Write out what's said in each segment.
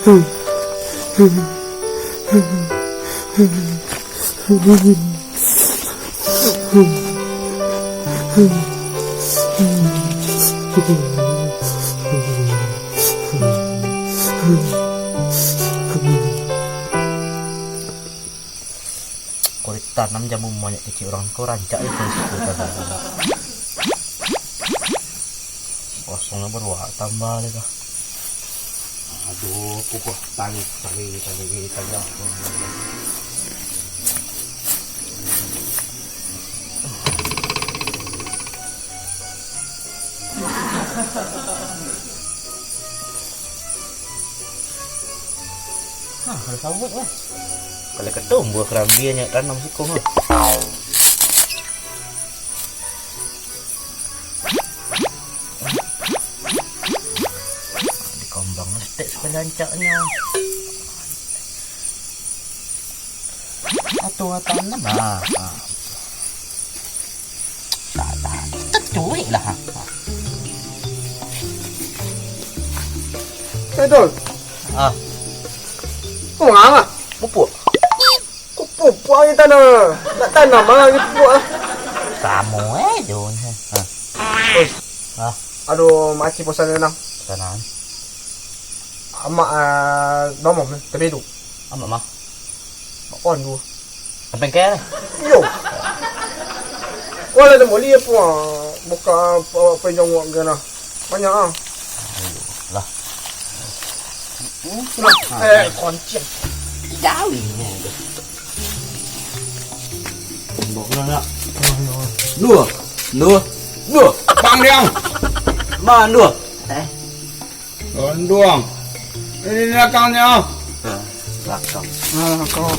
Kau tanam jamu monyet kecil orang kau rancak itu kosongnya berwak tambah lagi. Aduh, kukuh tali. Ada sawut lah. Kalau ketum buah kerabiannya tanam sikong lah. Dikombang stek sepelancaknya. Atau tanam lah. Tak cuik lah. Betul. Kau nganga? Pupuk. Kau pupuk ni tanah. Tak tanam lah ni pupuk lah. Kamu Jun. Aduh, makcik posan renang. Tanam. Amak nomor ni, tapi tu. Amak mah. On tu. Sampai kaya. Yo. Kau ada moli apa? Buka penjong wak gana. Banyak ah. Lah. Koncik. Jauh ni. Bukan nak. Dua. Bang diang. Mana dua? Doang. Ini belakangnya. Belakang. Kau.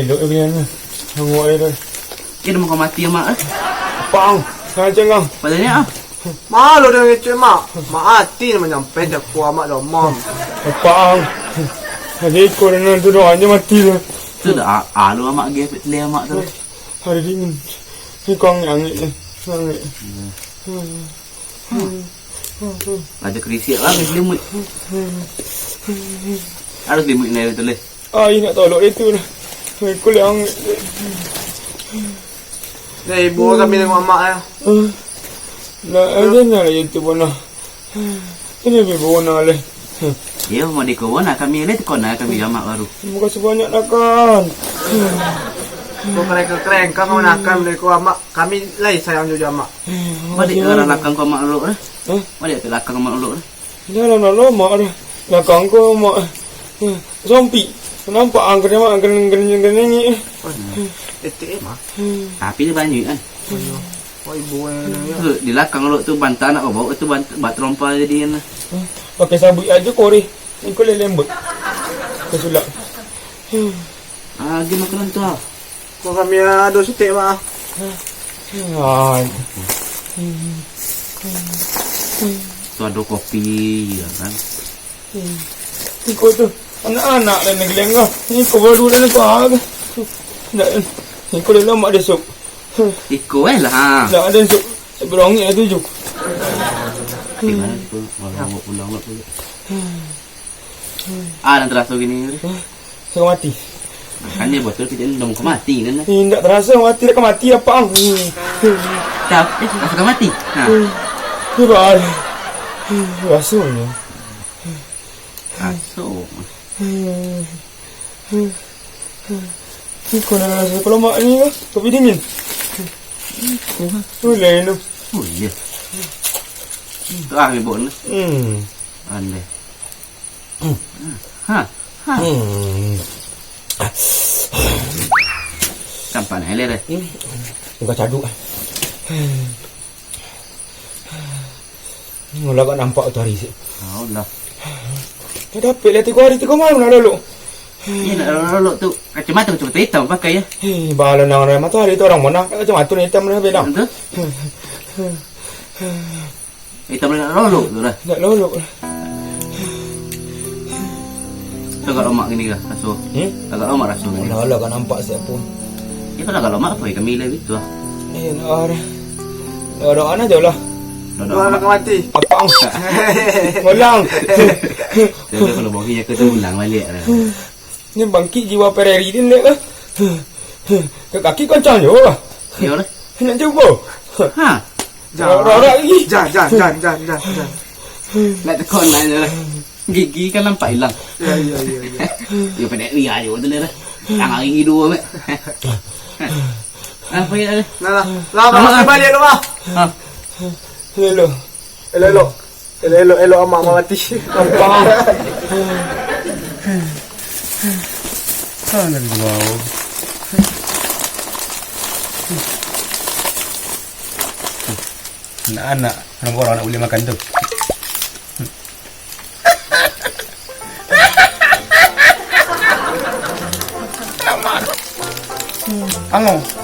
Duduk dia ni. Tengok dia tu. Dia mau kau mati mak eh. Bang, kacang kau. Padanya ah. Malu dia ngecek mak. Mak hati nak nyampe dah kuah mak dah mam. Bang. Jadi kau nak duduk aja mati tu. Tu dah lu mak ge le mak tu. Hari dingin. Ni kau ngangit ni. Ngangit. Ada kerisiak lah selimut. Ada selimut ni tu le. Ai nak tolak dia tu lah. Kau yang Ni ibu kami tengok mak ya. nak ada nak itu pun lah. Ini ibu nak le. Ya mau di kau nak kami le kau nak kami jamak baru. Terima kasih banyak nak kan. Kau kereng kamu nak kami dari kuah mak. Kami lagi sayang juga mak. Balik orang lakang kau mak uluk eh. Balik ke lakang mak uluk eh. Jangan nak lama dah. Belakang kau mak. Zombie. Nampak angkatnya mak kena ni. Mah. Tapi dia banyak kan. Oh ibu ni. Di lakang uluk tu bantal nak kau bawa tu bat terompa jadi kan. Pakai sabuk aja kau ni. Ni kau lembut. Kau sulak. Dia makan tu ah. Kau kami ada setik mak. Tu ada kopi ya kan. Kau tu anak-anak dan negeri kau. Ni kau baru dan kau. Ni kau dah lama ada sup. Iko lah. Tak ada sup. Berongit lah tujuh. Tinggal tu pulang tu. Dan terasa gini. Saya mati. Kan dia betul kita dong kau mati kan. Tak terasa mati dah mati apa ang. Tak, rasa kau mati. Ni baal. Rasanya. Asuk. Kau nak rasa kalau mak ni kopi dingin. Boleh tu. Oh iya. Tu ah ibu ni. Ande. Sampai ni le. Kau caduk. Mula kau nampak tu hari sih. Oh lah. Kau dapat lah 3 hari 3 malam nak lalu. Ni nak lalu tu kacamata hitam pakai ya. Bahala nang orang matahari tu orang mana kacamata ni hitam dah beda. Tak boleh nak lolok tu lah. Tak lolok lah. So kalau mak gini lah rasuh. Kalau mak rasuh gini. Alah kan nampak siapa pun. Ya kalau mak apa kami lah gitu lah. Nak ada. Nak ana je lah. Orang nak mati. Apang. Ulang. Tapi kalau bagi dia kata ulang balik lah. Ni bangkit jiwa pereri dia nak lah. Ke kaki kencang je lah. Ya lah. Nak cuba. Ha. Rak lagi. Jangan. Nak tekon lah je lah. Gigi kan nampak hilang. Ya. Dia pendek ria je tu lah. Tangan gigi dua mek. Apa ya ni? Nah, lah balik lu ah. Ha. Elok amak mati. Apang. Sana dia mau. Anak-anak, kenapa orang nak boleh makan tu?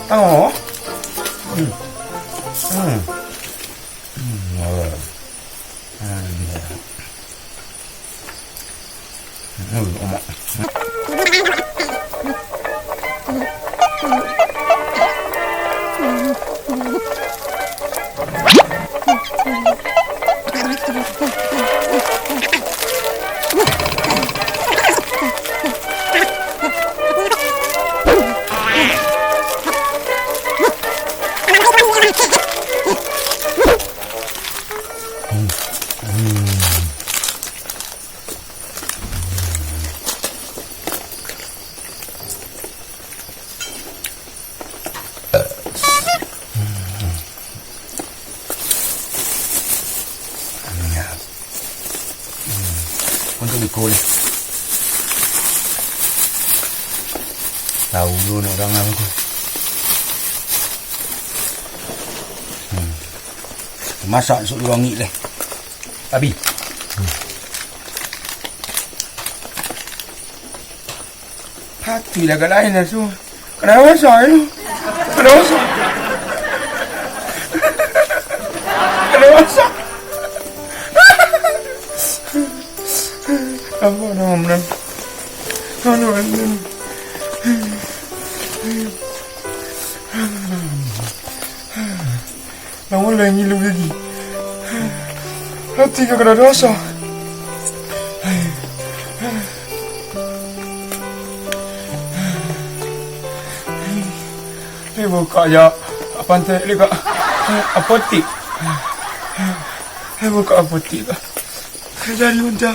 Tango. Untuk ikut tahu dulu nak orang apa tu. Masak sup orang ni leh. Abi. Hati dah kat lain lah tu. Kenapa masak tu? Kenapa masak? Apa nama? Namun lagi lu lagi. Hati kena dosa. Ni buka ya pantai ni kak apotik. Ni buka apotik kak. Jadi udah.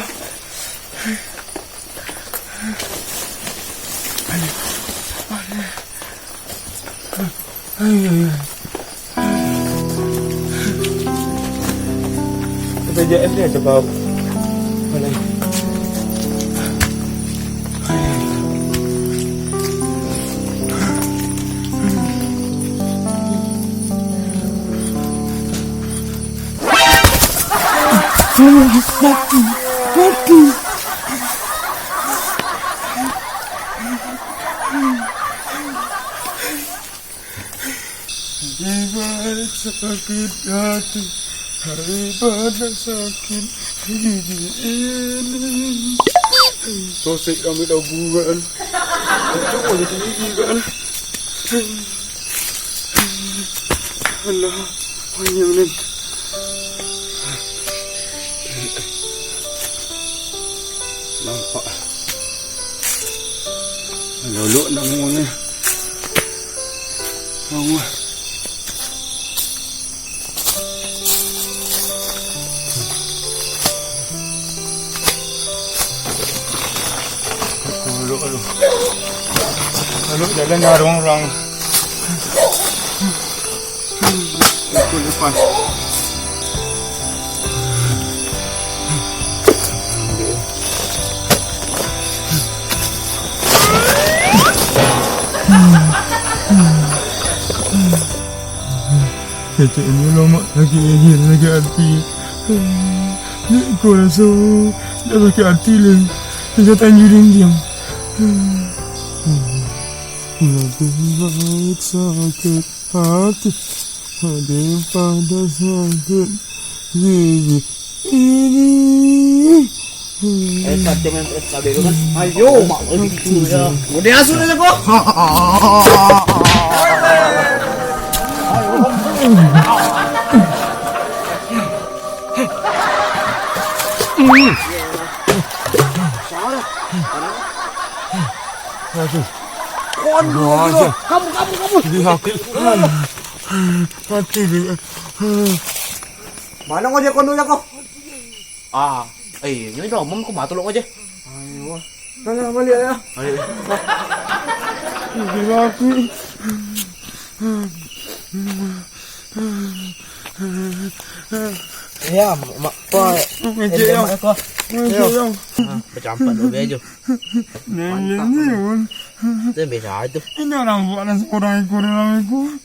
Kejadian dia sebab malai. Mati. Jiwa sakit hati, daripada sakit gigi ini. Sosek ambil lagu kan. Itu boleh gigi kan. Allah, hanya ni. Nampak. Lolok nak ni. Allah. Lalu jalan ada orang. Aku lepas. Kecik ni lama lagi ingin lagi hati. Ni aku rasa dah sakit hati lah. Dia tanjurin diam. Nak buat sakit hati daripada sakit gigi ini. Sakit main SKB tu kan. Ayo. Mak begitu ya. Udah asu na ko. Aduh, Kamu. jadi sakit. Mati dia. Mana ko je kondo ko? Ini dah mom ko matulog aja. Ayo. Nana balik ya. Ayo. Jadi sakit. Ya, mak ko. Macam yang. Macam yang. Bercampak dulu aja. Nenek. Itu biasa aja. Ini orang buat nasi orang ikut dalam ikut.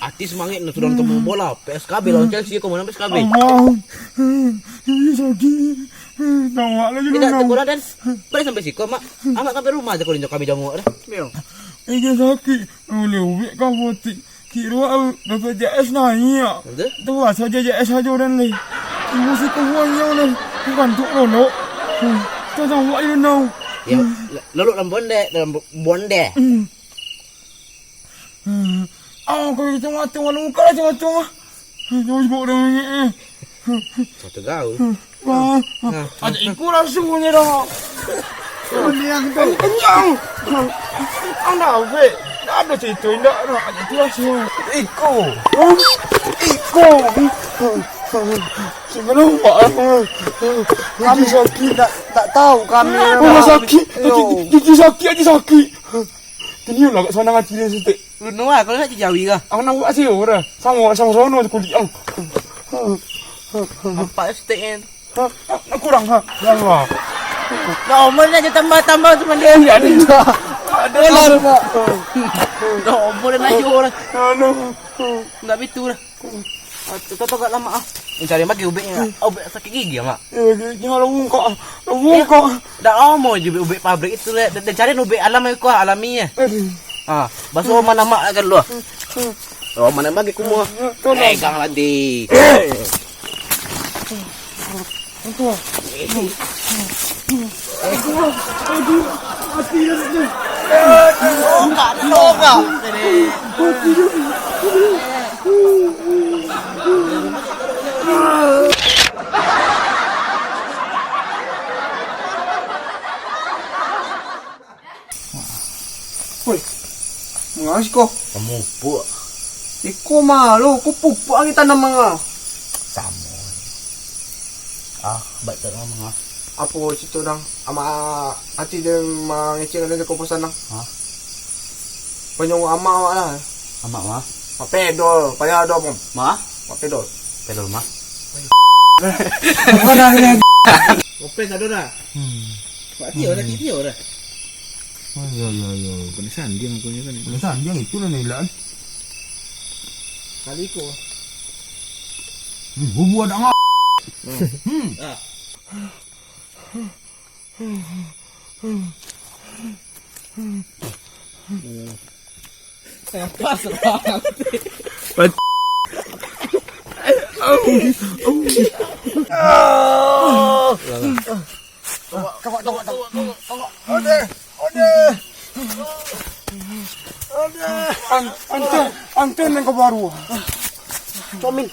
Artis mangit na sudah nonton bola. PSKB lawan Chelsea ko mana PSKB. Abang. Ini sakit. Tawak lagi Tidak dong. tegur dan balik sampai siko mak. Amak sampai rumah aja ko ninyo kami jamu dah. Meo. Ini sakit. Boleh ubik kau putih. Kira dapat JS naik. Betul? Tu lah saja JS saja orang ni. Musik kawan yang ni. Bukan tu lolo. Kau tahu what you know. Ya, lalu dalam bonde. Kau itu mati walau muka lah cuma. Jangan sebut orang ni. Satu gaul. Wah, ada ikut langsung ni dah. Kenyang. Anda apa? Ada cerita indah dah. Ada tu langsung. Ikut. Sebenarnya Kami sakit tak tahu kami. sakit. Gigi sakit aja sakit. Kenyang lah kat sana ngaji dia setik. Lu nuah kalau nak jawi kah? Aku nak buat sih orang. Sama sono kulit ang. Apa stein? Nak kurang ha. Jangan. Nomor aja tambah cuma dia. Ada lah. Nomor nak orang. Ano. Enggak betul lah. Toto gak lama ah. Mencari lagi ubeknya. Ubek sakit gigi mak. Jangan lungkok. Lungkok. Dah mau je ubek pabrik itu dan cari ubek alaminya. Basuh mana mak kan lu. Oh mana bagi kumua. Pegang lagi. Woi. Mengas ko. Kamu pu. Iko malu, ko pupu ang kita ng mga. Samo. Baik tak ngomong ah. Apo situ nang ama ati din mangicing na ko pusan nang. Panyong ama lah. Amak mah. Mapedol, payado mo. Mah? Mapedol. Pedal mah. Bukan hari lagi. Ope sado na. Pak Tio dah Tio dah. Ya. Penisan dia ngakunya kan. Penasaran dia itu lah nilan. Kali ko. Bubu ada ngap. Pas banget. Anten yang kebaru. Comin.